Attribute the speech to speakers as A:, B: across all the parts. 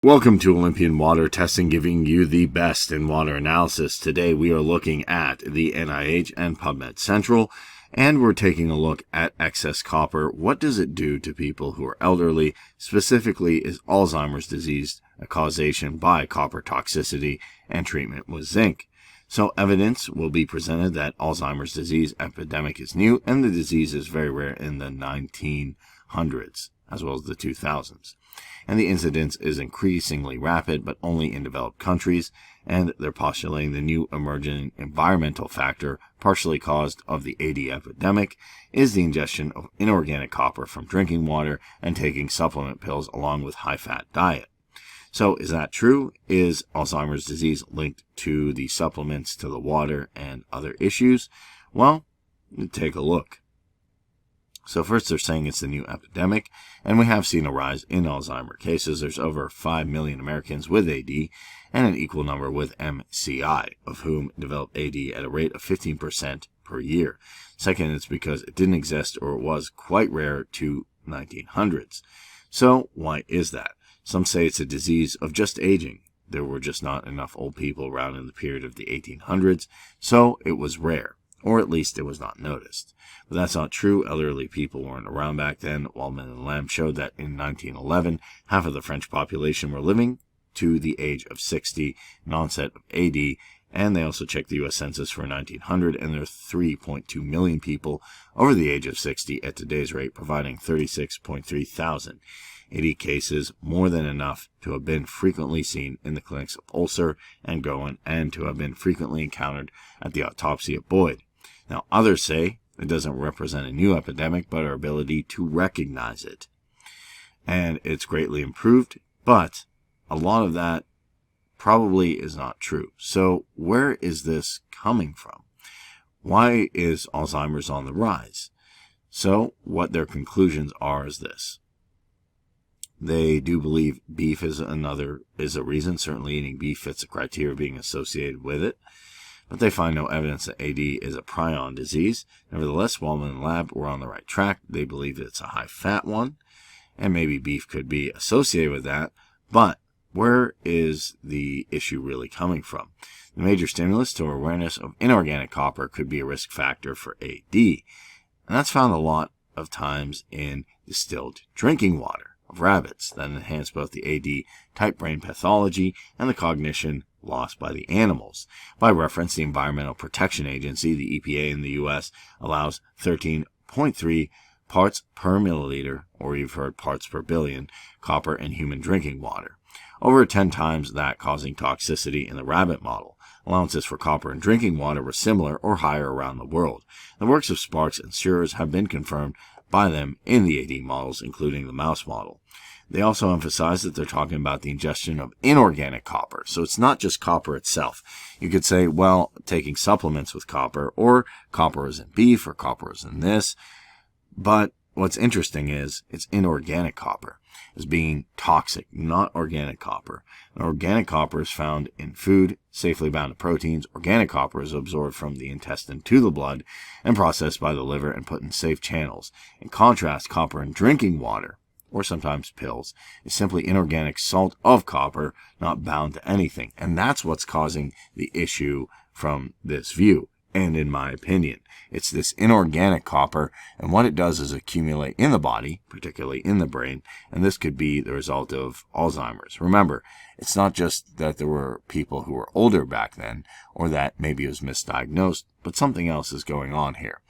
A: Welcome to Olympian Water Testing, giving you the best in water analysis. Today we are looking at the NIH and PubMed Central, and we're taking a look at excess copper. What does it do to people who are elderly? Specifically, is Alzheimer's disease a causation by copper toxicity and treatment with zinc? So evidence will be presented that Alzheimer's disease epidemic is new, and the disease is very rare in the 1900s as well as the 2000s. And the incidence is increasingly rapid, but only in developed countries, and they're postulating the new emerging environmental factor partially caused of the AD epidemic is the ingestion of inorganic copper from drinking water and taking supplement pills along with high-fat diet. So is that true? Is Alzheimer's disease linked to the supplements, to the water, and other issues? Well, take a look. So first they're saying it's the new epidemic, and we have seen a rise in Alzheimer cases. There's over 5 million Americans with AD and an equal number with MCI, of whom develop AD at a rate of 15% per year. Second, it's because it didn't exist or it was quite rare to 1900s. So why is that? Some say it's a disease of just aging. There were just not enough old people around in the period of the 1800s, so it was rare. Or at least it was not noticed. But that's not true. Elderly people weren't around back then. Waldman and Lamb showed that in 1911, half of the French population were living to the age of 60, an onset of AD, and they also checked the U.S. Census for 1900, and there are 3.2 million people over the age of 60 at today's rate, providing 36.3 thousand AD cases, more than enough to have been frequently seen in the clinics of Ulcer and Gowen, and to have been frequently encountered at the autopsy of Boyd. Now, others say it doesn't represent a new epidemic, but our ability to recognize it. And it's greatly improved, but a lot of that probably is not true. So where is this coming from? Why is Alzheimer's on the rise? So what their conclusions are is this. They do believe beef is a reason. Certainly eating beef fits the criteria being associated with it. But they find no evidence that AD is a prion disease. Nevertheless, Waldman and Lab were on the right track. They believe it's a high-fat one, and maybe beef could be associated with that. But where is the issue really coming from? The major stimulus to awareness of inorganic copper could be a risk factor for AD, and that's found a lot of times in distilled drinking water of rabbits that enhance both the AD-type brain pathology and the cognition lost by the animals. By reference, the Environmental Protection Agency, the EPA in the U.S., allows 13.3 parts per milliliter, or you've heard parts per billion, copper in human drinking water, over 10 times that causing toxicity in the rabbit model. Allowances for copper in drinking water were similar or higher around the world. The works of Sparks and Sears have been confirmed by them in the AD models, including the mouse model. They also emphasize that they're talking about the ingestion of inorganic copper. So it's not just copper itself. You could say, well, taking supplements with copper, or copper is in beef, or copper is in this. But what's interesting is it's inorganic copper as being toxic, not organic copper. And organic copper is found in food, safely bound to proteins. Organic copper is absorbed from the intestine to the blood and processed by the liver and put in safe channels. In contrast, copper in drinking water, or sometimes pills, is simply inorganic salt of copper, not bound to anything. And that's what's causing the issue from this view. And in my opinion, it's this inorganic copper, and what it does is accumulate in the body, particularly in the brain, and this could be the result of Alzheimer's. Remember, it's not just that there were people who were older back then, or that maybe it was misdiagnosed, but something else is going on here.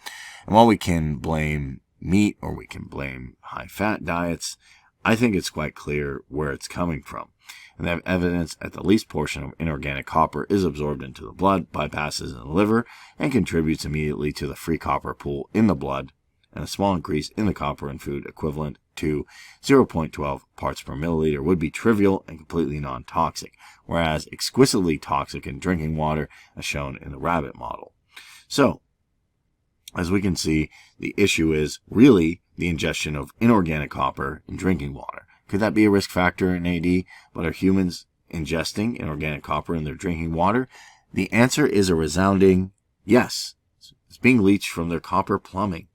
A: And while we can blame meat, or we can blame high-fat diets, I think it's quite clear where it's coming from. And they have evidence that the least portion of inorganic copper is absorbed into the blood, bypasses in the liver, and contributes immediately to the free copper pool in the blood, and a small increase in the copper in food equivalent to 0.12 parts per milliliter would be trivial and completely non-toxic, whereas exquisitely toxic in drinking water, as shown in the rabbit model. So, as we can see, the issue is really the ingestion of inorganic copper in drinking water. Could that be a risk factor in AD? But are humans ingesting inorganic copper in their drinking water? The answer is a resounding yes. It's being leached from their copper plumbing.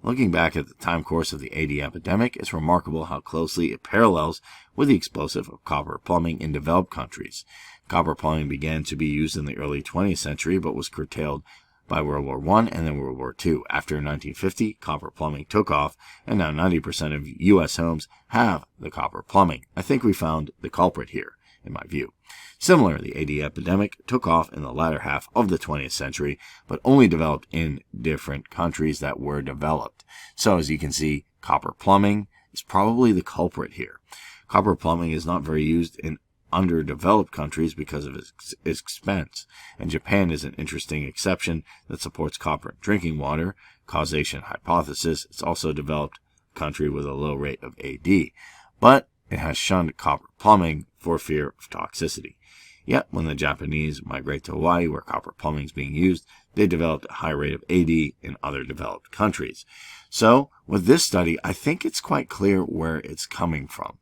A: Looking back at the time course of the AD epidemic, it's remarkable how closely it parallels with the explosive of copper plumbing in developed countries. Copper plumbing began to be used in the early 20th century, but was curtailed by World War I and then World War II. After 1950, copper plumbing took off, and now 90% of U.S. homes have the copper plumbing. I think we found the culprit here, in my view. Similar, the AD epidemic took off in the latter half of the 20th century, but only developed in different countries that were developed. So, as you can see, copper plumbing is probably the culprit here. Copper plumbing is not very used in underdeveloped countries because of its expense, and Japan is an interesting exception that supports copper in drinking water. Causation hypothesis. It's also a developed country with a low rate of AD, but it has shunned copper plumbing for fear of toxicity. Yet, when the Japanese migrate to Hawaii, where copper plumbing is being used, they developed a high rate of AD in other developed countries. So, with this study, I think it's quite clear where it's coming from.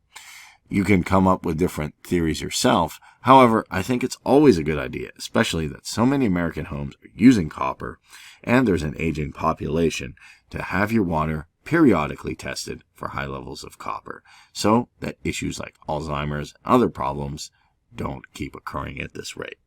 A: You can come up with different theories yourself. However, I think it's always a good idea, especially that so many American homes are using copper and there's an aging population, to have your water periodically tested for high levels of copper so that issues like Alzheimer's and other problems don't keep occurring at this rate.